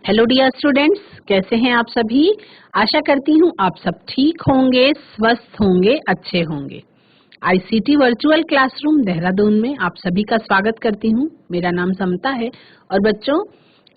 Hello dear students, कैसे हैं आप सभी। आशा करती हूँ आप सब ठीक होंगे, स्वस्थ होंगे, अच्छे होंगे। आईसीटी वर्चुअल क्लासरूम देहरादून में आप सभी का स्वागत करती हूँ। मेरा नाम समता है और बच्चों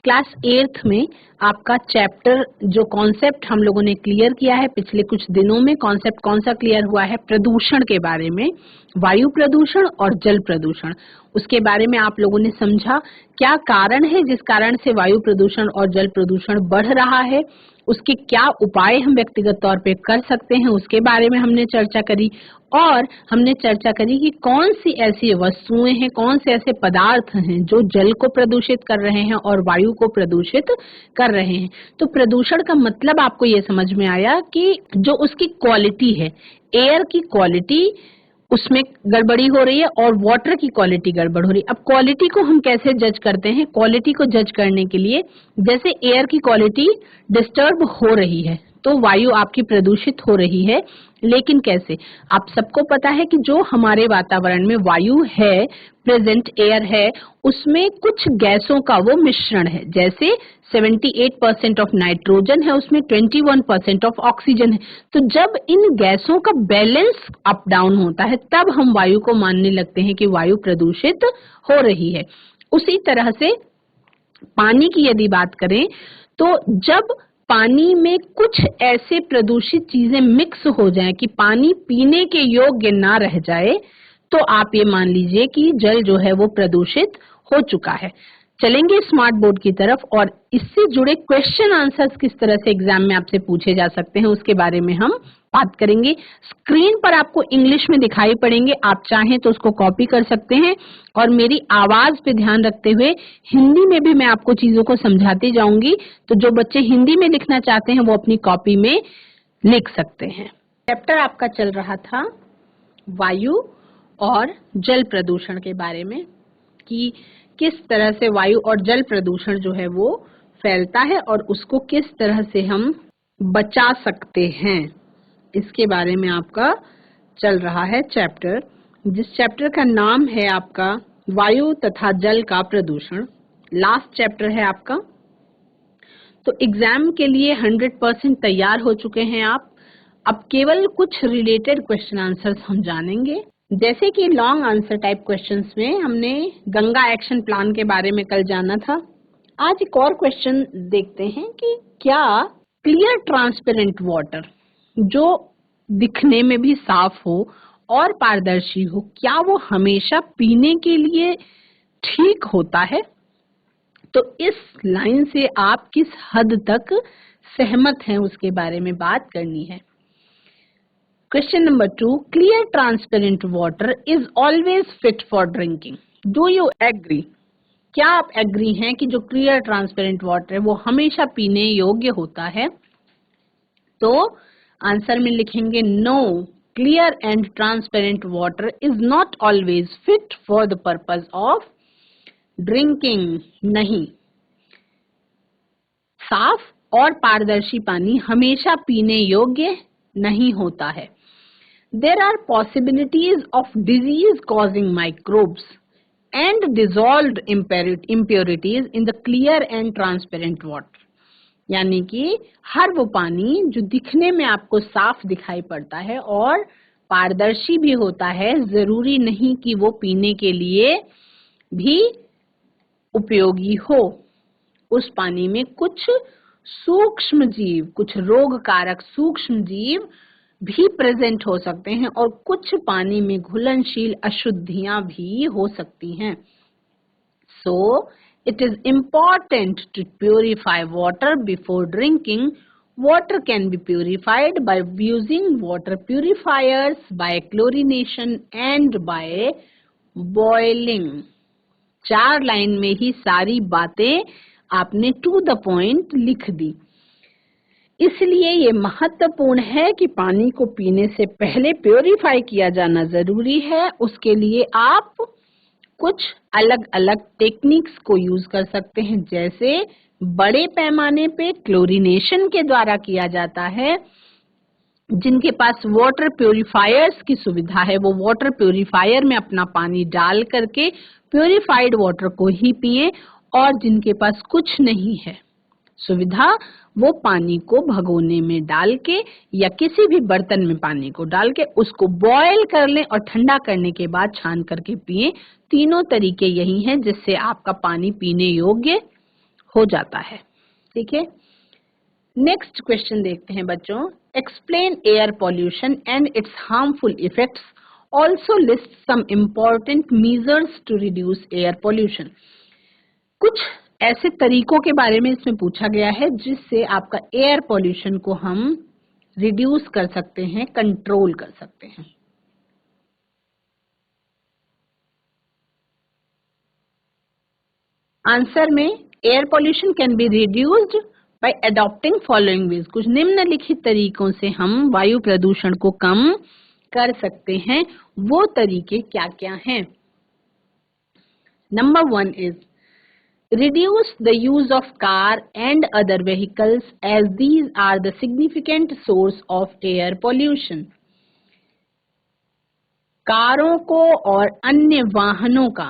क्लास 8th में आपका चैप्टर जो कॉन्सेप्ट हम लोगों ने क्लियर किया है पिछले कुछ दिनों में, कॉन्सेप्ट कौन सा क्लियर हुआ है, प्रदूषण के बारे में, वायु प्रदूषण और जल प्रदूषण। उसके बारे में आप लोगों ने समझा क्या कारण है जिस कारण से वायु प्रदूषण और जल प्रदूषण बढ़ रहा है, उसके क्या उपाय हम व्यक्तिगत तौर पे कर सकते हैं, उसके बारे में हमने चर्चा करी। और हमने चर्चा करी कि कौन सी ऐसी वस्तुएं हैं, कौन से ऐसे पदार्थ हैं जो जल को प्रदूषित कर रहे हैं और वायु को प्रदूषित कर रहे हैं। तो प्रदूषण का मतलब आपको ये समझ में आया कि जो उसकी क्वालिटी है, एयर की क्वालिटी उसमें गड़बड़ी हो रही है और वाटर की क्वालिटी गड़बड़ हो रही है। अब क्वालिटी को हम कैसे जज करते हैं? क्वालिटी को जज करने के लिए जैसे एयर की क्वालिटी डिस्टर्ब हो रही है तो वायु आपकी प्रदूषित हो रही है, लेकिन कैसे? आप सबको पता है कि जो हमारे वातावरण में वायु है, प्रेजेंट एयर है, उसमें कुछ गैसों का वो मिश्रण है। जैसे 78% ऑफ नाइट्रोजन है, उसमें 21% ऑफ ऑक्सीजन है। तो जब इन गैसों का बैलेंस अप डाउन होता है तब हम वायु को मानने लगते हैं कि वायु प्रदूषित हो रही है। उसी तरह से पानी की यदि बात करें तो जब पानी में कुछ ऐसे प्रदूषित चीजें मिक्स हो जाएं कि पानी पीने के योग्य ना रह जाए तो आप ये मान लीजिए कि जल जो है वो प्रदूषित हो चुका है। चलेंगे स्मार्ट बोर्ड की तरफ और इससे जुड़े क्वेश्चन आंसर्स किस तरह से एग्जाम में आपसे पूछे जा सकते हैं उसके बारे में हम बात करेंगे। स्क्रीन पर आपको इंग्लिश में दिखाई पड़ेंगे, आप चाहें तो उसको कॉपी कर सकते हैं और मेरी आवाज पे ध्यान रखते हुए हिंदी में भी मैं आपको चीजों को समझाती जाऊंगी। तो जो बच्चे हिंदी में लिखना चाहते हैं वो अपनी कॉपी में लिख सकते हैं। चैप्टर आपका चल रहा था वायु और जल प्रदूषण के बारे में कि किस तरह से वायु और जल प्रदूषण जो है वो फैलता है और उसको किस तरह से हम बचा सकते हैं, इसके बारे में आपका चल रहा है चैप्टर, जिस चैप्टर का नाम है आपका वायु तथा जल का प्रदूषण। लास्ट चैप्टर है आपका। तो एग्जाम के लिए 100% तैयार हो चुके हैं आप। अब केवल कुछ रिलेटेड क्वेश्चन आंसर्स हम जानेंगे। जैसे कि लॉन्ग आंसर टाइप क्वेश्चंस में हमने गंगा एक्शन प्लान के बारे में कल जाना था। आज एक और क्वेश्चन देखते हैं कि क्या क्लियर ट्रांसपेरेंट वाटर जो दिखने में भी साफ हो और पारदर्शी हो, क्या वो हमेशा पीने के लिए ठीक होता है? तो इस लाइन से आप किस हद तक सहमत हैं उसके बारे में बात करनी है। Question number 2, clear transparent water is always fit for drinking. Do you agree? क्या आप एग्री हैं कि जो क्लियर ट्रांसपेरेंट वाटर है वो हमेशा पीने योग्य होता है? तो आंसर में लिखेंगे no, clear and transparent water is not always fit for the purpose of drinking. नहीं, साफ और पारदर्शी पानी हमेशा पीने योग्य नहीं होता है। There are possibilities of disease causing microbes and dissolved impurities in the clear and transparent water. यानी कि हर वो पानी जो दिखने में आपको साफ दिखाई पड़ता है और पारदर्शी भी होता है, जरूरी नहीं कि वो पीने के लिए भी उपयोगी हो। उस पानी में कुछ सूक्ष्म जीव, कुछ रोगकारक सूक्ष्म जीव भी प्रेजेंट हो सकते हैं और कुछ पानी में घुलनशील अशुद्धियां भी हो सकती हैं। So, it is important to purify water before drinking. Water can be purified by using water purifiers, by chlorination and by boiling. 4 line में ही सारी बातें आपने टू द पॉइंट लिख दी। इसलिए ये महत्वपूर्ण है कि पानी को पीने से पहले प्योरीफाई किया जाना जरूरी है। उसके लिए आप कुछ अलग अलग टेक्निक्स को यूज कर सकते हैं, जैसे बड़े पैमाने पे क्लोरीनेशन के द्वारा किया जाता है। जिनके पास वाटर प्योरीफायर्स की सुविधा है वो वाटर प्योरीफायर में अपना पानी डाल करके प्योरीफाइड वाटर को ही पिए, और जिनके पास कुछ नहीं है सुविधा वो पानी को भगोने में डाल के या किसी भी बर्तन में पानी को डाल के उसको बॉयल कर लें और ठंडा करने के बाद छान करके पिएं। तीनों तरीके यही हैं जिससे आपका पानी पीने योग्य हो जाता है। ठीक है, नेक्स्ट क्वेश्चन देखते हैं बच्चों। Explain air pollution and its harmful effects, also list some important measures to reduce air pollution. कुछ ऐसे तरीकों के बारे में इसमें पूछा गया है जिससे आपका एयर पॉल्यूशन को हम रिड्यूस कर सकते हैं, कंट्रोल कर सकते हैं। आंसर में air pollution can be reduced by adopting following veg. कुछ निम्नलिखित तरीकों से हम वायु प्रदूषण को कम कर सकते हैं। वो तरीके क्या क्या हैं? Number 1 is reduce the use of car and other vehicles as these are the significant source of air pollution. कारों को और अन्य वाहनों का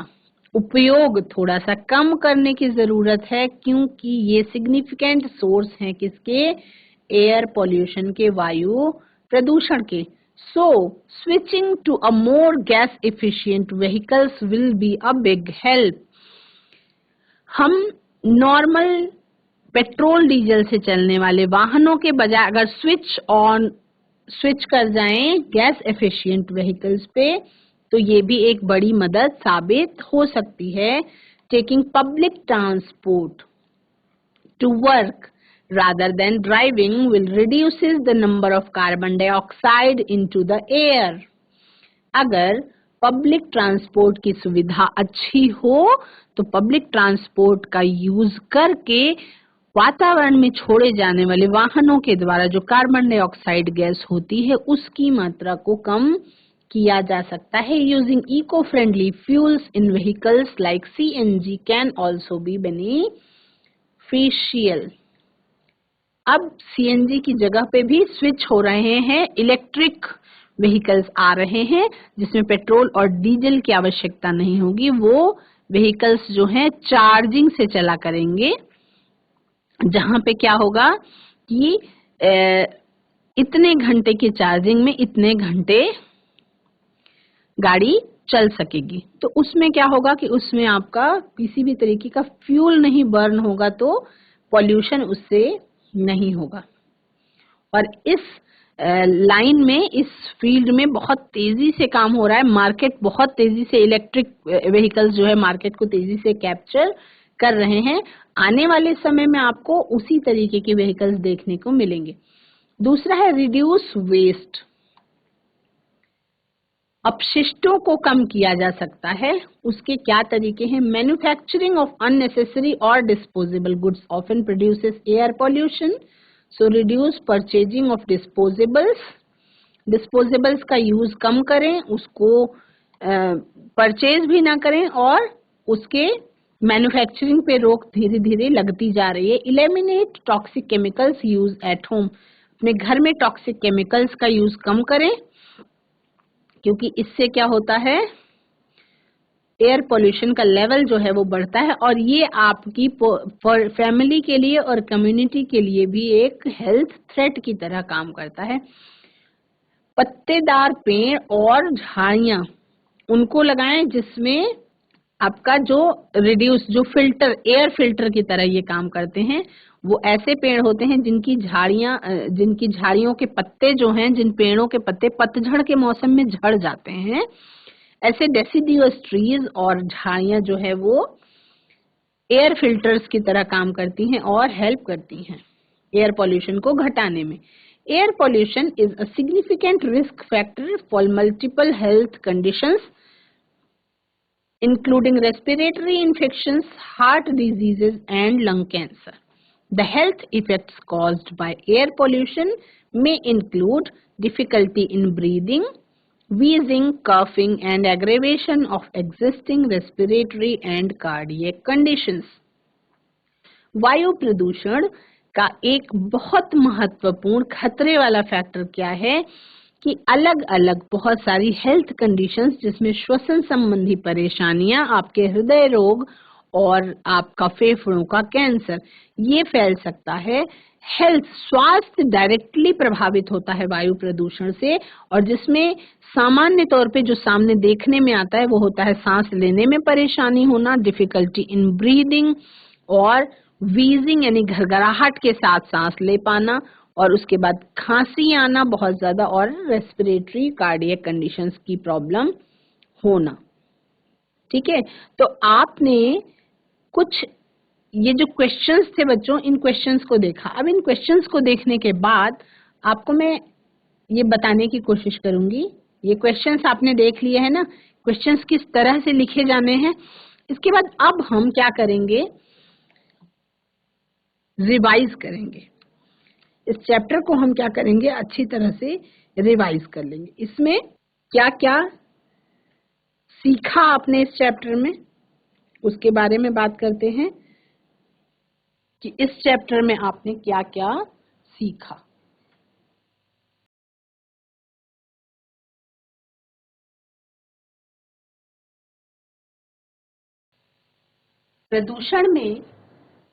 उपयोग थोड़ा सा कम करने की जरूरत है क्योंकि ये सिग्निफिकेंट सोर्स हैं किसके? एयर पॉल्यूशन के, वायु प्रदूषण के। So switching to a more gas efficient vehicles will be a big help. हम नॉर्मल पेट्रोल डीजल से चलने वाले वाहनों के बजाय अगर स्विच कर जाएं गैस एफिशिएंट व्हीकल्स पे तो ये भी एक बड़ी मदद साबित हो सकती है। Taking public transport to work rather than driving will reduces the number of carbon dioxide into the air. अगर पब्लिक ट्रांसपोर्ट की सुविधा अच्छी हो तो पब्लिक ट्रांसपोर्ट का यूज करके वातावरण में छोड़े जाने वाले वाहनों के द्वारा जो कार्बन डाइऑक्साइड गैस होती है उसकी मात्रा को कम किया जा सकता है। Using eco friendly fuels in vehicles like CNG can also be beneficial. अब CNG की जगह पे भी स्विच हो रहे हैं, इलेक्ट्रिक व्हीकल्स आ रहे हैं जिसमें पेट्रोल और डीजल की आवश्यकता नहीं होगी। वो व्हीकल्स जो हैं चार्जिंग से चला करेंगे, जहां पे क्या होगा कि इतने घंटे की चार्जिंग में इतने घंटे गाड़ी चल सकेगी। तो उसमें क्या होगा कि उसमें आपका किसी भी तरीके का फ्यूल नहीं बर्न होगा तो पॉल्यूशन उससे नहीं होगा। और इस लाइन में, इस फील्ड में बहुत तेजी से काम हो रहा है। मार्केट बहुत तेजी से इलेक्ट्रिक व्हीकल्स जो है मार्केट को तेजी से कैप्चर कर रहे हैं। आने वाले समय में आपको उसी तरीके के व्हीकल्स देखने को मिलेंगे। दूसरा है रिड्यूस वेस्ट। अपशिष्टों को कम किया जा सकता है। उसके क्या तरीके हैं? मैन्युफैक्चरिंग ऑफ अननेसेसरी और disposable goods often produces air pollution, so reduce purchasing of disposables. Disposables का यूज कम करें, उसको परचेज भी ना करें और उसके मैन्युफैक्चरिंग पे रोक धीरे धीरे लगती जा रही है। Eliminate toxic chemicals use at home. अपने घर में टॉक्सिक केमिकल्स का यूज कम करें क्योंकि इससे क्या होता है, एयर पोल्यूशन का लेवल जो है वो बढ़ता है और ये आपकी फैमिली के लिए और कम्युनिटी के लिए भी एक हेल्थ थ्रेट की तरह काम करता है। पत्तेदार पेड़ और झाड़ियां उनको लगाएं जिसमें आपका जो रिड्यूस, जो फिल्टर, एयर फिल्टर की तरह ये काम करते हैं। वो ऐसे पेड़ होते हैं जिनकी झाड़ियों के पत्ते जो हैं, जिन पेड़ों के पत्ते पतझड़ के मौसम में झड़ जाते हैं, ऐसे डेसिडियस ट्रीज और झाड़ियां जो है वो एयर फिल्टर्स की तरह काम करती हैं और हेल्प करती हैं एयर पॉल्यूशन को घटाने में। Air pollution is a significant risk factor for multiple health conditions including respiratory infections, heart diseases, and lung cancer. The health effects caused by air pollution may include difficulty in breathing, wheezing, coughing, and aggravation of existing respiratory and cardiac conditions. वायु प्रदूषण का एक बहुत महत्वपूर्ण खतरे वाला factor क्या है कि अलग अलग बहुत सारी हेल्थ कंडीशंस जिसमें श्वसन संबंधी परेशानियां, आपके हृदय रोग और आपका फेफड़ों का कैंसर ये फैल सकता है। हेल्थ स्वास्थ्य डायरेक्टली प्रभावित होता है वायु प्रदूषण से, और जिसमें सामान्य तौर पे जो सामने देखने में आता है वो होता है सांस लेने में परेशानी होना, डिफिकल्टी इन ब्रीदिंग, और वीजिंग यानी घरघराहट के साथ सांस ले पाना, और उसके बाद खांसी आना बहुत ज्यादा, और रेस्पिरेटरी कार्डियक कंडीशंस की प्रॉब्लम होना। ठीक है, तो आपने कुछ ये जो क्वेश्चंस थे बच्चों, इन क्वेश्चंस को देखा। अब इन क्वेश्चंस को देखने के बाद आपको मैं ये बताने की कोशिश करूंगी, ये क्वेश्चंस आपने देख लिए है ना, क्वेश्चंस किस तरह से लिखे जाने हैं। इसके बाद अब हम क्या करेंगे, रिवाइज करेंगे। इस चैप्टर को हम क्या करेंगे, अच्छी तरह से रिवाइज कर लेंगे। इसमें क्या क्या सीखा आपने इस चैप्टर में, उसके बारे में बात करते हैं कि इस चैप्टर में आपने क्या क्या सीखा। प्रदूषण में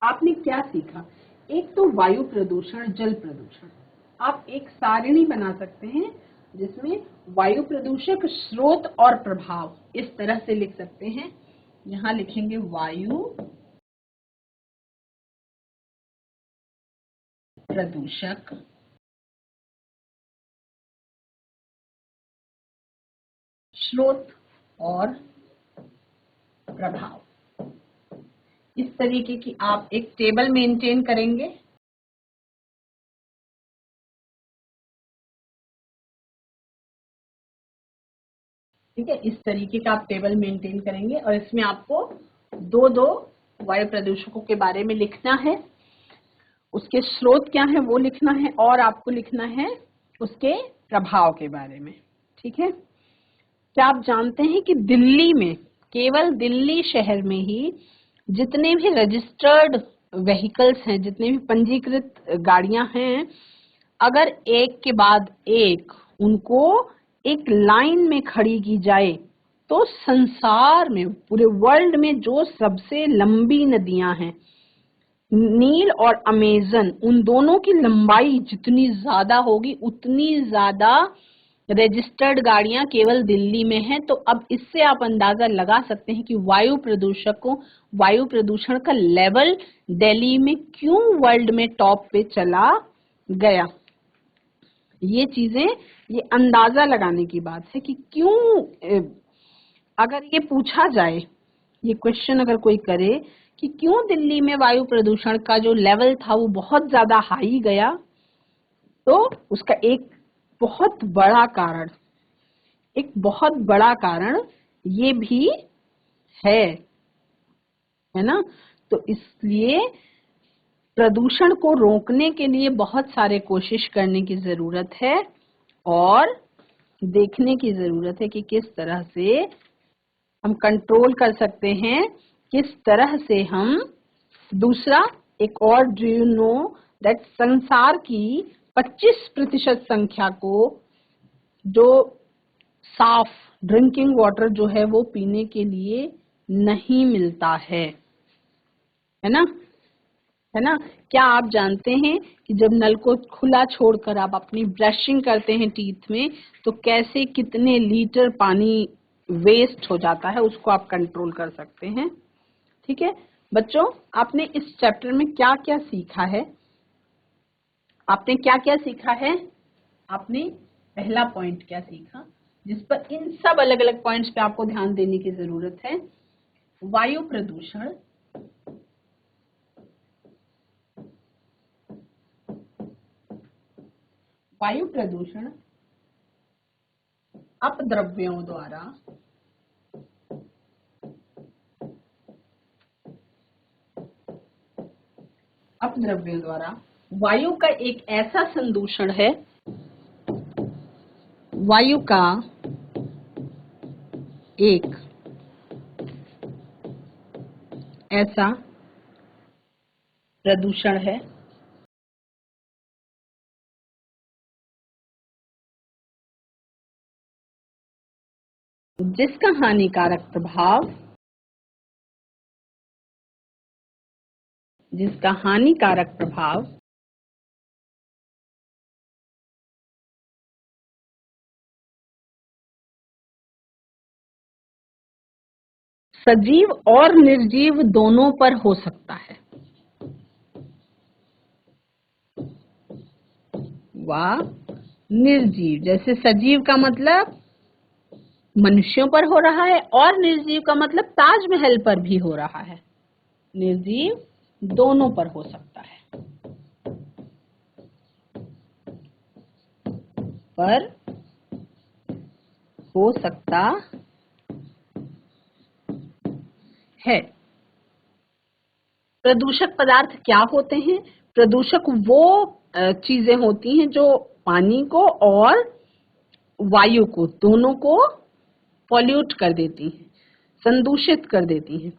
आपने क्या सीखा? एक तो वायु प्रदूषण, जल प्रदूषण। आप एक सारिणी बना सकते हैं जिसमें वायु प्रदूषक, स्रोत और प्रभाव इस तरह से लिख सकते हैं। यहाँ लिखेंगे वायु प्रदूषक, स्रोत और प्रभाव। इस तरीके की आप एक टेबल मेंटेन करेंगे। ठीक है, इस तरीके का आप टेबल मेंटेन करेंगे, और इसमें आपको दो दो वायु प्रदूषकों के बारे में लिखना है, उसके स्रोत क्या है वो लिखना है, और आपको लिखना है उसके प्रभाव के बारे में। ठीक है, क्या आप जानते हैं कि दिल्ली में, केवल दिल्ली शहर में ही जितने भी रजिस्टर्ड व्हीकल्स हैं, जितने भी पंजीकृत गाड़ियां हैं, अगर एक के बाद एक उनको एक लाइन में खड़ी की जाए तो संसार में, पूरे वर्ल्ड में जो सबसे लंबी नदियां हैं, नील और अमेजन, उन दोनों की लंबाई जितनी ज्यादा होगी उतनी ज्यादा रजिस्टर्ड गाड़ियां केवल दिल्ली में हैं। तो अब इससे आप अंदाजा लगा सकते हैं कि वायु प्रदूषण का लेवल दिल्ली में क्यों वर्ल्ड में टॉप पे चला गया। ये चीजें, ये अंदाजा लगाने की बात है कि क्यों, अगर ये पूछा जाए, ये क्वेश्चन अगर कोई करे कि क्यों दिल्ली में वायु प्रदूषण का जो लेवल था वो बहुत ज्यादा हाई गया, तो उसका बहुत बड़ा कारण एक बहुत बड़ा कारण ये भी है ना। तो इसलिए प्रदूषण को रोकने के लिए बहुत सारे कोशिश करने की जरूरत है, और देखने की जरूरत है कि किस तरह से हम कंट्रोल कर सकते हैं, किस तरह से हम। दूसरा, एक और, डू यू नो दैट संसार की 25% संख्या को जो साफ ड्रिंकिंग वाटर जो है वो पीने के लिए नहीं मिलता है ना, है ना। क्या आप जानते हैं कि जब नल को खुला छोड़कर आप अपनी ब्रशिंग करते हैं टीथ में, तो कैसे कितने लीटर पानी वेस्ट हो जाता है, उसको आप कंट्रोल कर सकते हैं। ठीक है बच्चों, आपने इस चैप्टर में क्या क्या सीखा है? आपने क्या क्या सीखा है? आपने पहला पॉइंट क्या सीखा, जिस पर इन सब अलग अलग पॉइंट्स पे आपको ध्यान देने की जरूरत है? वायु प्रदूषण, वायु प्रदूषण अपद्रव्यों द्वारा वायु का एक ऐसा संदूषण है, वायु का एक ऐसा प्रदूषण है जिसका हानिकारक प्रभाव जिसका हानिकारक प्रभाव सजीव और निर्जीव दोनों पर हो सकता है। व निर्जीव, जैसे सजीव का मतलब मनुष्यों पर हो रहा है और निर्जीव का मतलब ताजमहल पर भी हो रहा है। निर्जीव दोनों पर हो सकता है, पर हो सकता है। प्रदूषक पदार्थ क्या होते हैं? प्रदूषक वो चीजें होती हैं जो पानी को और वायु को, दोनों को पॉल्यूट कर देती हैं, संदूषित कर देती हैं।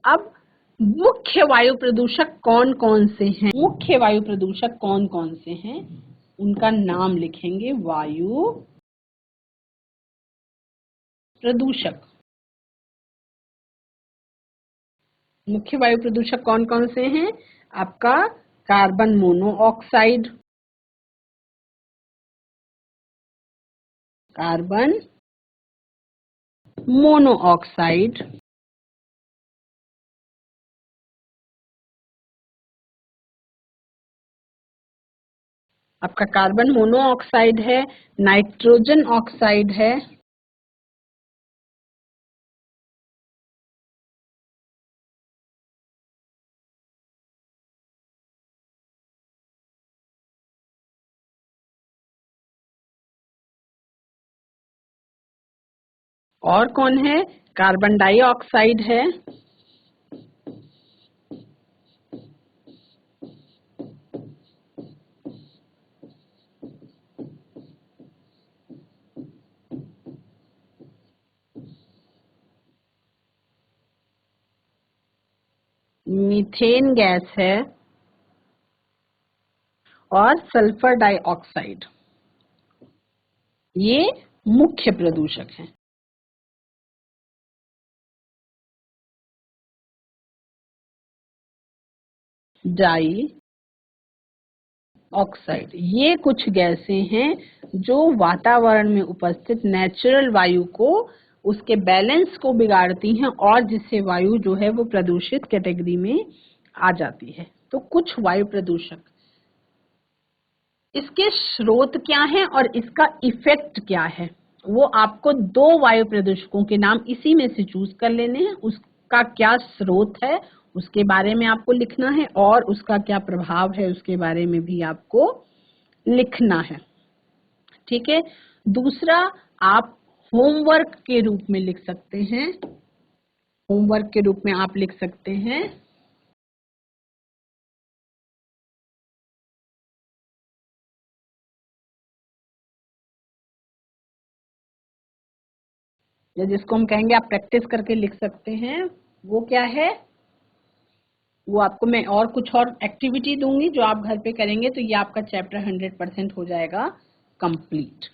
अब मुख्य वायु प्रदूषक कौन कौन से हैं? मुख्य वायु प्रदूषक कौन कौन से हैं, उनका नाम लिखेंगे। वायु प्रदूषक, मुख्य वायु प्रदूषक कौन कौन से हैं? आपका कार्बन मोनोऑक्साइड, कार्बन मोनोऑक्साइड, आपका कार्बन मोनोऑक्साइड है, नाइट्रोजन ऑक्साइड है, और कौन है? कार्बन डाइऑक्साइड है, मीथेन गैस है और सल्फर डाइऑक्साइड। ये मुख्य प्रदूषक हैं। डाई ऑक्साइड, ये कुछ गैसें हैं जो वातावरण में उपस्थित नेचुरल वायु को, उसके बैलेंस को बिगाड़ती हैं और जिससे वायु जो है वो प्रदूषित कैटेगरी में आ जाती है। तो कुछ वायु प्रदूषक, इसके स्रोत क्या हैं और इसका इफेक्ट क्या है, वो आपको दो वायु प्रदूषकों के नाम इसी में से चूज कर लेने हैं। उसका क्या स्रोत है उसके बारे में आपको लिखना है और उसका क्या प्रभाव है उसके बारे में भी आपको लिखना है। ठीक है। दूसरा, आप होमवर्क के रूप में लिख सकते हैं। होमवर्क के रूप में आप लिख सकते हैं या जिसको हम कहेंगे आप प्रैक्टिस करके लिख सकते हैं, वो क्या है? वो आपको मैं और कुछ और एक्टिविटी दूंगी जो आप घर पे करेंगे तो ये आपका चैप्टर 100% हो जाएगा कंप्लीट।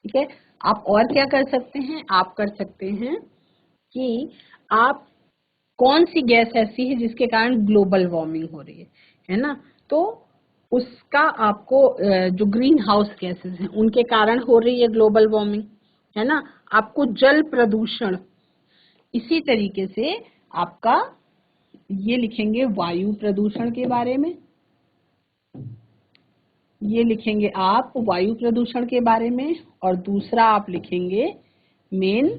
ठीक है। आप और क्या कर सकते हैं? आप कर सकते हैं कि आप कौन सी गैस ऐसी है जिसके कारण ग्लोबल वार्मिंग हो रही है ना? तो उसका आपको जो ग्रीन हाउस गैसेस हैं उनके कारण हो रही है ग्लोबल वार्मिंग, है ना? आपको जल प्रदूषण, इसी तरीके से आपका ये लिखेंगे वायु प्रदूषण के बारे में, ये लिखेंगे आप वायु प्रदूषण के बारे में, और दूसरा आप लिखेंगे मेन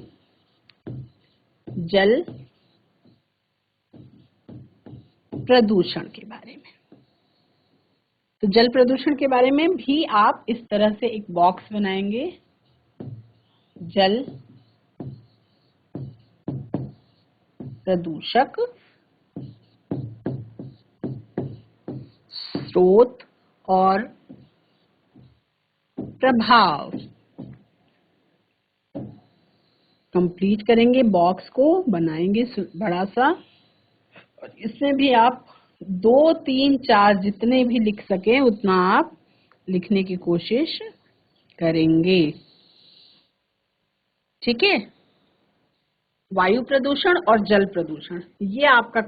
जल प्रदूषण के बारे में। तो जल प्रदूषण के बारे में भी आप इस तरह से एक बॉक्स बनाएंगे। जल प्रदूषक, स्रोत और प्रभाव, कंप्लीट करेंगे, बॉक्स को बनाएंगे बड़ा सा, और इसमें भी आप 2, 3, 4 जितने भी लिख सके उतना आप लिखने की कोशिश करेंगे। ठीक है, वायु प्रदूषण और जल प्रदूषण ये आपका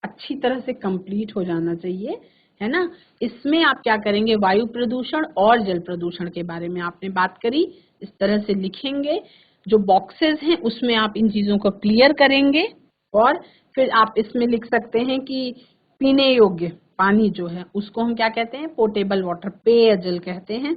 अच्छी तरह से कंप्लीट हो जाना चाहिए, है ना। इसमें आप क्या करेंगे, वायु प्रदूषण और जल प्रदूषण के बारे में आपने बात करी, इस तरह से लिखेंगे। जो बॉक्सेस हैं उसमें आप इन चीजों को क्लियर करेंगे और फिर आप इसमें लिख सकते हैं कि पीने योग्य पानी जो है उसको हम क्या कहते हैं, पोर्टेबल वाटर, पेयजल कहते हैं,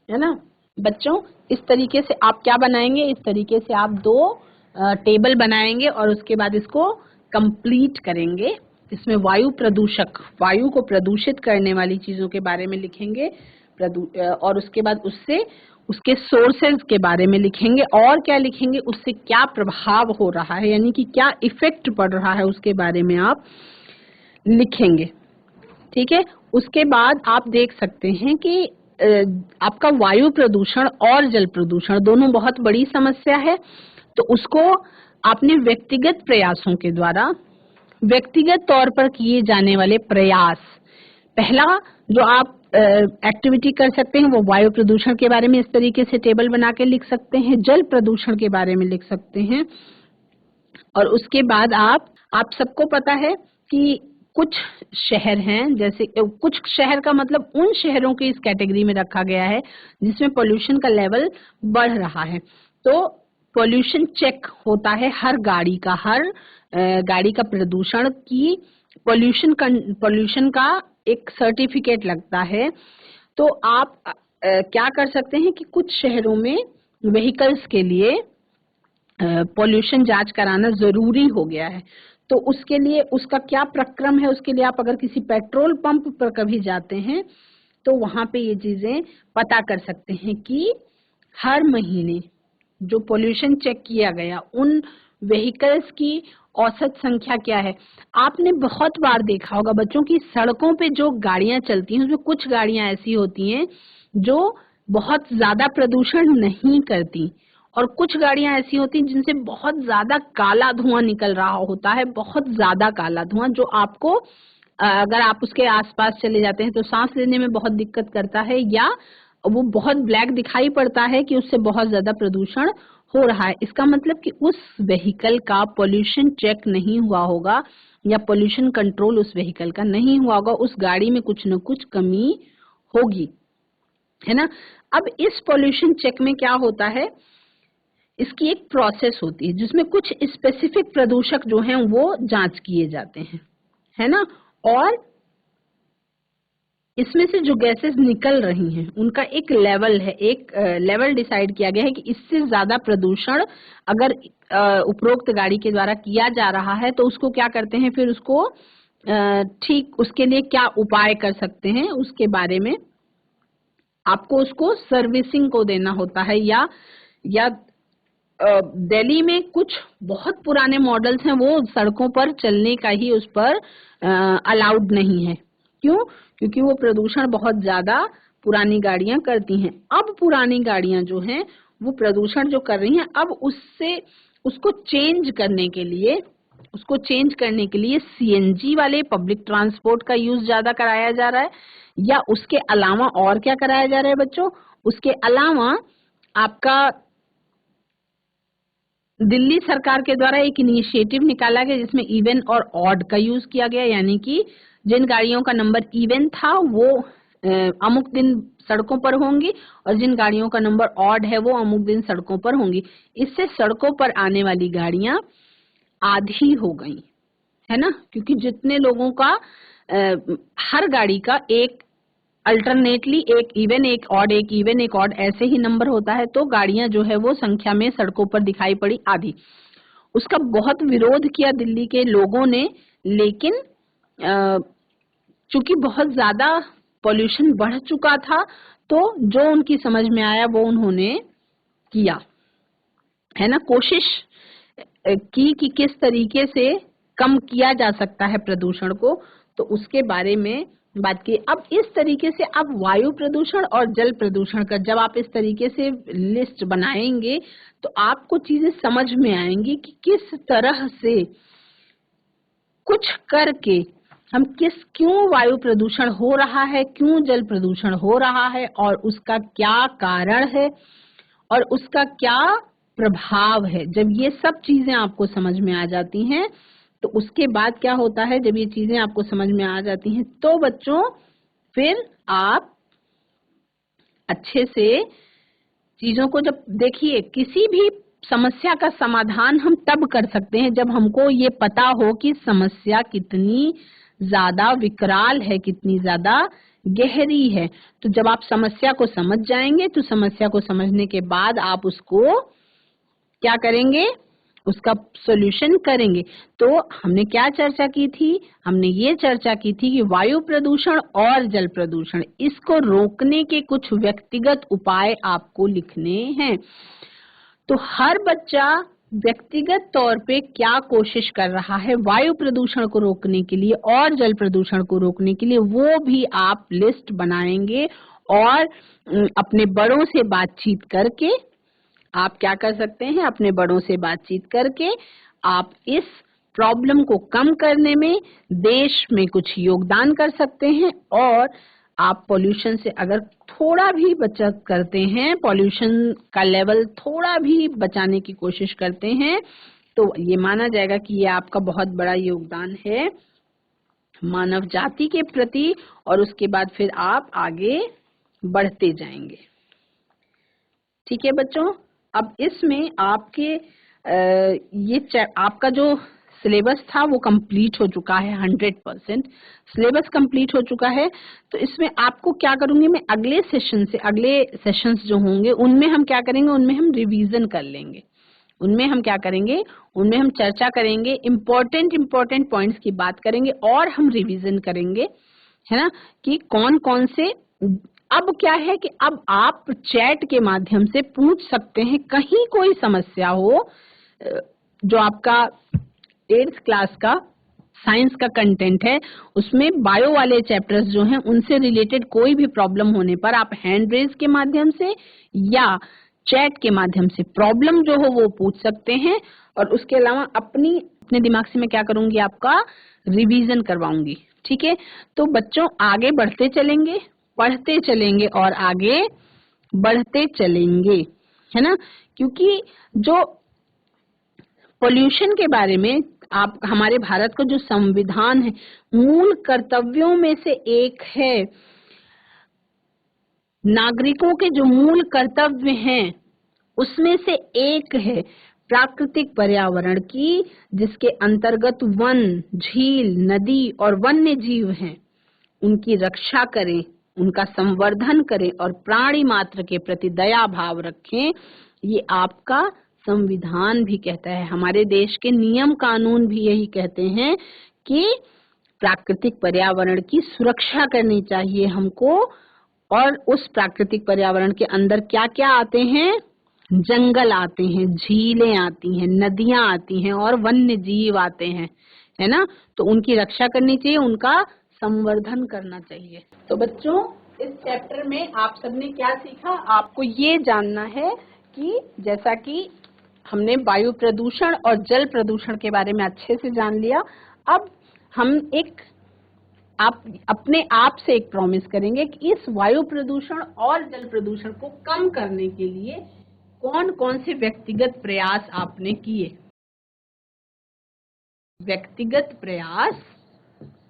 है ना। बच्चों इस तरीके से आप क्या बनाएंगे, इस तरीके से आप 2 टेबल बनाएंगे और उसके बाद इसको कंप्लीट करेंगे। इसमें वायु प्रदूषक, वायु को प्रदूषित करने वाली चीजों के बारे में लिखेंगे, और उसके बाद उससे उसके सोर्सेज के बारे में लिखेंगे और क्या लिखेंगे, उससे क्या प्रभाव हो रहा है, यानी कि क्या इफेक्ट पड़ रहा है उसके बारे में आप लिखेंगे। ठीक है, उसके बाद आप देख सकते हैं कि आपका वायु प्रदूषण और जल प्रदूषण दोनों बहुत बड़ी समस्या है, तो उसको आपने व्यक्तिगत प्रयासों के द्वारा, व्यक्तिगत तौर पर किए जाने वाले प्रयास, पहला जो आप एक्टिविटी कर सकते हैं वो वायु प्रदूषण के बारे में इस तरीके से टेबल बना के लिख सकते हैं, जल प्रदूषण के बारे में लिख सकते हैं। और उसके बाद आप सबको पता है कि कुछ शहर हैं, जैसे कुछ शहर का मतलब उन शहरों की इस कैटेगरी में रखा गया है जिसमें पोल्यूशन का लेवल बढ़ रहा है। तो पोल्यूशन चेक होता है हर गाड़ी का, हर गाड़ी का प्रदूषण की पोल्यूशन का एक सर्टिफिकेट लगता है। तो आप क्या कर सकते हैं कि कुछ शहरों में व्हीकल्स के लिए पोल्यूशन जांच कराना जरूरी हो गया है। तो उसके लिए उसका क्या प्रक्रम है, उसके लिए आप अगर किसी पेट्रोल पंप पर कभी जाते हैं तो वहां पे ये चीजें पता कर सकते हैं कि हर महीने जो पोल्यूशन चेक किया गया उन व्हीकल्स की औसत संख्या क्या है। आपने बहुत बार देखा होगा बच्चों की सड़कों पे जो गाड़ियां चलती हैं उसमें कुछ गाड़ियां ऐसी होती हैं जो बहुत ज्यादा प्रदूषण नहीं करती और कुछ गाड़ियां ऐसी होती हैं जिनसे बहुत ज्यादा काला धुआं निकल रहा होता है, बहुत ज्यादा काला धुआं जो आपको अगर आप उसके आसपास चले जाते हैं तो सांस लेने में बहुत दिक्कत करता है, या वो बहुत ब्लैक दिखाई पड़ता है कि उससे बहुत ज्यादा प्रदूषण हो रहा है। इसका मतलब कि उस व्हीकल का पोल्यूशन चेक नहीं हुआ होगा या पोल्यूशन कंट्रोल उस व्हीकल का नहीं हुआ होगा, उस गाड़ी में कुछ न कुछ कमी होगी, है ना। अब इस पोल्यूशन चेक में क्या होता है, इसकी एक प्रोसेस होती है जिसमें कुछ स्पेसिफिक प्रदूषक जो हैं वो जांच किए जाते हैं, है ना। और इसमें से जो गैसेस निकल रही हैं उनका एक लेवल है, एक लेवल डिसाइड किया गया है कि इससे ज्यादा प्रदूषण अगर उपरोक्त गाड़ी के द्वारा किया जा रहा है तो उसको क्या करते हैं, फिर उसको ठीक उसके लिए क्या उपाय कर सकते हैं उसके बारे में आपको उसको सर्विसिंग को देना होता है। या दिल्ली में कुछ बहुत पुराने मॉडल्स हैं वो सड़कों पर चलने का ही उस पर अलाउड नहीं है। क्यों? क्योंकि वो प्रदूषण बहुत ज्यादा पुरानी गाड़ियां करती हैं। अब पुरानी गाड़ियां जो हैं वो प्रदूषण जो कर रही हैं, अब उसको चेंज करने के लिए सीएनजी वाले पब्लिक ट्रांसपोर्ट का यूज ज्यादा कराया जा रहा है, या उसके अलावा और क्या कराया जा रहा है बच्चों, उसके अलावा आपका दिल्ली सरकार के द्वारा एक इनिशिएटिव निकाला गया जिसमें इवन और ऑड का यूज किया गया, यानी कि जिन गाड़ियों का नंबर इवन था वो अमुक दिन सड़कों पर होंगी और जिन गाड़ियों का नंबर ऑड है वो अमुक दिन सड़कों पर होंगी। इससे सड़कों पर आने वाली गाड़ियां आधी हो गई, है ना, क्योंकि जितने लोगों का हर गाड़ी का एक अल्टरनेटली एक इवन एक ऑड, एक इवन एक ऑड ऐसे ही नंबर होता है, तो गाड़ियां जो है वो संख्या में सड़कों पर दिखाई पड़ी आधी। उसका बहुत विरोध किया दिल्ली के लोगों ने, लेकिन चूंकि बहुत ज्यादा पोल्यूशन बढ़ चुका था तो जो उनकी समझ में आया वो उन्होंने किया, है ना, कोशिश की कि किस तरीके से कम किया जा सकता है प्रदूषण को, तो उसके बारे में बात की। अब इस तरीके से आप वायु प्रदूषण और जल प्रदूषण का जब आप इस तरीके से लिस्ट बनाएंगे तो आपको चीजें समझ में आएंगी कि किस तरह से कुछ करके हम क्यों वायु प्रदूषण हो रहा है, क्यों जल प्रदूषण हो रहा है और उसका क्या कारण है और उसका क्या प्रभाव है। जब ये सब चीजें आपको समझ में आ जाती हैं तो उसके बाद क्या होता है, जब ये चीजें आपको समझ में आ जाती हैं तो बच्चों फिर आप अच्छे से चीजों को, जब देखिए किसी भी समस्या का समाधान हम तब कर सकते हैं जब हमको ये पता हो कि समस्या कितनी ज्यादा विकराल है, कितनी ज्यादा गहरी है। तो जब आप समस्या को समझ जाएंगे तो समस्या को समझने के बाद आप उसको क्या करेंगे, उसका सॉल्यूशन करेंगे। तो हमने क्या चर्चा की थी, हमने ये चर्चा की थी कि वायु प्रदूषण और जल प्रदूषण, इसको रोकने के कुछ व्यक्तिगत उपाय आपको लिखने हैं। तो हर बच्चा व्यक्तिगत तौर पे क्या कोशिश कर रहा है वायु प्रदूषण को रोकने के लिए और जल प्रदूषण को रोकने के लिए, वो भी आप लिस्ट बनाएंगे और अपने बड़ों से बातचीत करके आप क्या कर सकते हैं, अपने बड़ों से बातचीत करके आप इस प्रॉब्लम को कम करने में देश में कुछ योगदान कर सकते हैं। और आप पॉल्यूशन से अगर थोड़ा भी बचत करते हैं, पॉल्यूशन का लेवल थोड़ा भी बचाने की कोशिश करते हैं, तो ये माना जाएगा कि ये आपका बहुत बड़ा योगदान है मानव जाति के प्रति, और उसके बाद फिर आप आगे बढ़ते जाएंगे। ठीक है बच्चों, अब इसमें आपके आपका जो सिलेबस था वो कंप्लीट हो चुका है, 100% सिलेबस कंप्लीट हो चुका है। तो इसमें आपको क्या करूंगी मैं, अगले सेशंस जो होंगे उनमें हम क्या करेंगे, उनमें हम रिवीजन कर लेंगे। उनमें हम क्या करेंगे, उनमें हम चर्चा करेंगे, इम्पोर्टेंट पॉइंट्स की बात करेंगे और हम रिवीजन करेंगे, है ना, कि कौन कौन से। अब क्या है कि अब आप चैट के माध्यम से पूछ सकते हैं, कहीं कोई समस्या हो, जो आपका 8th क्लास का साइंस का कंटेंट है उसमें बायो वाले चैप्टर्स जो हैं उनसे रिलेटेड कोई भी प्रॉब्लम होने पर आप हैंड रेज के माध्यम से या चैट के माध्यम से प्रॉब्लम जो हो वो पूछ सकते हैं। और उसके अलावा अपने दिमाग से मैं क्या करूंगी, आपका रिवीजन करवाऊंगी। ठीक है, तो बच्चों आगे बढ़ते चलेंगे, पढ़ते चलेंगे और आगे बढ़ते चलेंगे, है ना। क्योंकि जो पोल्यूशन के बारे में आप, हमारे भारत का जो संविधान है, मूल कर्तव्यों में से एक है, नागरिकों के जो मूल कर्तव्य हैं उसमें से एक है प्राकृतिक पर्यावरण की, जिसके अंतर्गत वन, झील, नदी और वन्य जीव हैं, उनकी रक्षा करें, उनका संवर्धन करें और प्राणी मात्र के प्रति दया भाव रखें। ये आपका संविधान भी कहता है, हमारे देश के नियम कानून भी यही कहते हैं कि प्राकृतिक पर्यावरण की सुरक्षा करनी चाहिए हमको। और उस प्राकृतिक पर्यावरण के अंदर क्या क्या आते हैं, जंगल आते हैं, झीलें आती हैं, नदियां आती हैं और वन्य जीव आते हैं, है ना। तो उनकी रक्षा करनी चाहिए, उनका संवर्धन करना चाहिए। तो बच्चों इस चैप्टर में आप सबने क्या सीखा, आपको ये जानना है कि जैसा कि हमने वायु प्रदूषण और जल प्रदूषण के बारे में अच्छे से जान लिया, अब हम आप अपने आप से एक प्रॉमिस करेंगे कि इस वायु प्रदूषण और जल प्रदूषण को कम करने के लिए कौन कौन से व्यक्तिगत प्रयास आपने किए। व्यक्तिगत प्रयास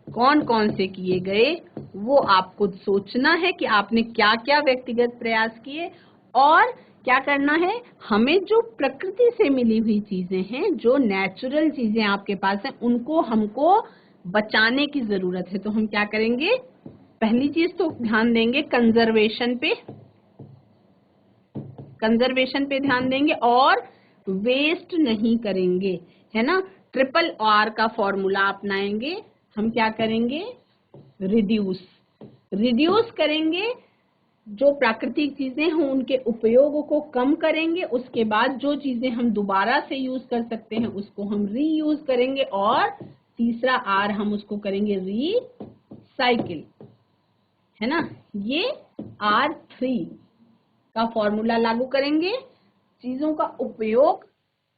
कौन कौन से किए गए वो आपको सोचना है कि आपने क्या क्या व्यक्तिगत प्रयास किए। और क्या करना है, हमें जो प्रकृति से मिली हुई चीजें हैं, जो नेचुरल चीजें आपके पास हैं, उनको हमको बचाने की जरूरत है। तो हम क्या करेंगे, पहली चीज तो ध्यान देंगे कंजर्वेशन पे ध्यान देंगे और वेस्ट नहीं करेंगे, है ना। RRR का फॉर्मूला अपनाएंगे। हम क्या करेंगे, रिड्यूस करेंगे, जो प्राकृतिक चीजें हैं उनके उपयोग को कम करेंगे। उसके बाद जो चीजें हम दोबारा से यूज कर सकते हैं उसको हम रीयूज करेंगे। और तीसरा R हम उसको करेंगे रीसाइकिल, है ना। ये R3 का फॉर्मूला लागू करेंगे, चीजों का उपयोग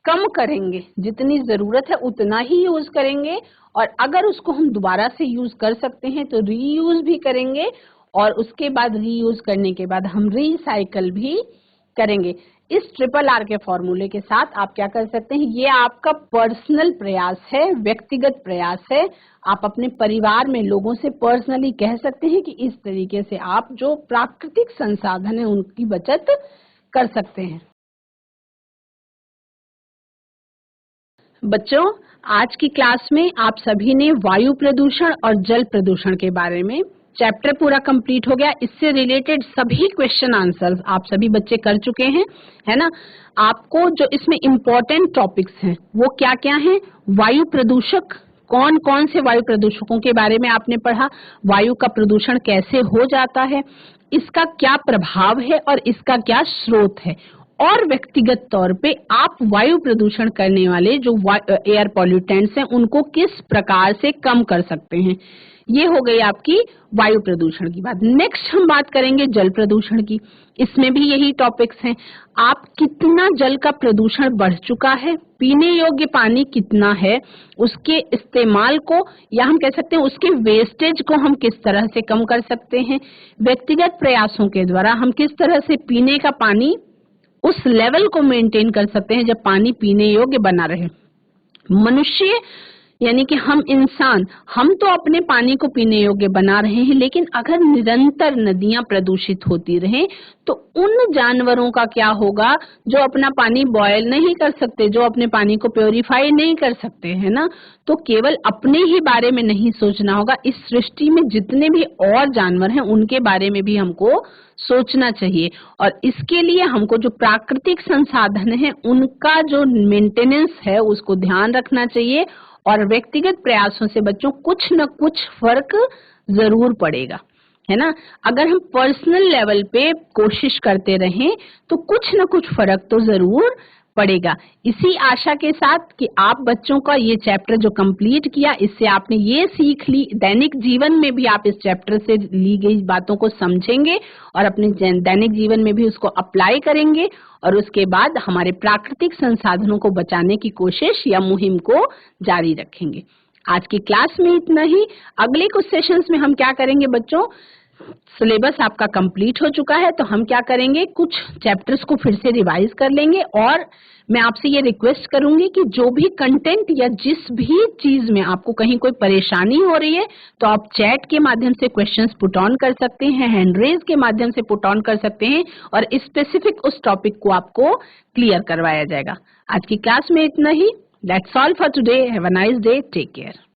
कम करेंगे, जितनी जरूरत है उतना ही यूज करेंगे, और अगर उसको हम दोबारा से यूज कर सकते हैं तो रीयूज भी करेंगे, और उसके बाद रीयूज करने के बाद हम रिसाइकल भी करेंगे। इस ट्रिपल आर के फॉर्मूले के साथ आप क्या कर सकते हैं, ये आपका पर्सनल प्रयास है, व्यक्तिगत प्रयास है। आप अपने परिवार में लोगों से पर्सनली कह सकते हैं कि इस तरीके से आप जो प्राकृतिक संसाधन है उनकी बचत कर सकते हैं। बच्चों, आज की क्लास में आप सभी ने वायु प्रदूषण और जल प्रदूषण के बारे में चैप्टर पूरा कंप्लीट हो गया। इससे रिलेटेड सभी क्वेश्चन आंसर्स आप सभी बच्चे कर चुके हैं, है ना। आपको जो इसमें इम्पोर्टेंट टॉपिक्स हैं वो क्या क्या हैं, वायु प्रदूषक, कौन कौन से वायु प्रदूषकों के बारे में आपने पढ़ा, वायु का प्रदूषण कैसे हो जाता है, इसका क्या प्रभाव है और इसका क्या स्रोत है, और व्यक्तिगत तौर पे आप वायु प्रदूषण करने वाले जो एयर पॉल्यूटेंट्स हैं उनको किस प्रकार से कम कर सकते हैं। ये हो गई आपकी वायु प्रदूषण की बात। नेक्स्ट हम बात करेंगे जल प्रदूषण की। इसमें भी यही टॉपिक्स हैं। आप कितना जल का प्रदूषण बढ़ चुका है, पीने योग्य पानी कितना है, उसके इस्तेमाल को या हम कह सकते हैं उसके वेस्टेज को हम किस तरह से कम कर सकते हैं, व्यक्तिगत प्रयासों के द्वारा हम किस तरह से पीने का पानी उस लेवल को मेंटेन कर सकते हैं जब पानी पीने योग्य बना रहे। मनुष्य यानी कि हम इंसान, हम तो अपने पानी को पीने योग्य बना रहे हैं, लेकिन अगर निरंतर नदियां प्रदूषित होती रहें तो उन जानवरों का क्या होगा जो अपना पानी बॉयल नहीं कर सकते, जो अपने पानी को प्योरीफाई नहीं कर सकते, है ना। तो केवल अपने ही बारे में नहीं सोचना होगा, इस सृष्टि में जितने भी और जानवर हैं उनके बारे में भी हमको सोचना चाहिए। और इसके लिए हमको जो प्राकृतिक संसाधन है उनका जो मेंटेनेंस है उसको ध्यान रखना चाहिए, और व्यक्तिगत प्रयासों से बच्चों कुछ न कुछ फर्क जरूर पड़ेगा, है ना। अगर हम पर्सनल लेवल पे कोशिश करते रहें तो कुछ न कुछ फर्क तो जरूर पड़ेगा। इसी आशा के साथ कि आप बच्चों का ये चैप्टर जो कंप्लीट किया, इससे आपने ये सीख ली, दैनिक जीवन में भी आप इस चैप्टर से ली गई बातों को समझेंगे और अपने दैनिक जीवन में भी उसको अप्लाई करेंगे, और उसके बाद हमारे प्राकृतिक संसाधनों को बचाने की कोशिश या मुहिम को जारी रखेंगे। आज की क्लास में इतना ही। अगले कुछ सेशंस में हम क्या करेंगे बच्चों, सिलेबस आपका कंप्लीट हो चुका है तो हम क्या करेंगे, कुछ चैप्टर्स को फिर से रिवाइज कर लेंगे, और मैं आपसे ये रिक्वेस्ट करूंगी कि जो भी कंटेंट या जिस भी चीज में आपको कहीं कोई परेशानी हो रही है तो आप चैट के माध्यम से क्वेश्चंस पुट ऑन कर सकते हैं, हैंड रेज के माध्यम से पुट ऑन कर सकते हैं, और स्पेसिफिक उस टॉपिक को आपको क्लियर करवाया जाएगा। आज की क्लास में इतना ही। That's all for today. Have a nice day. Take care.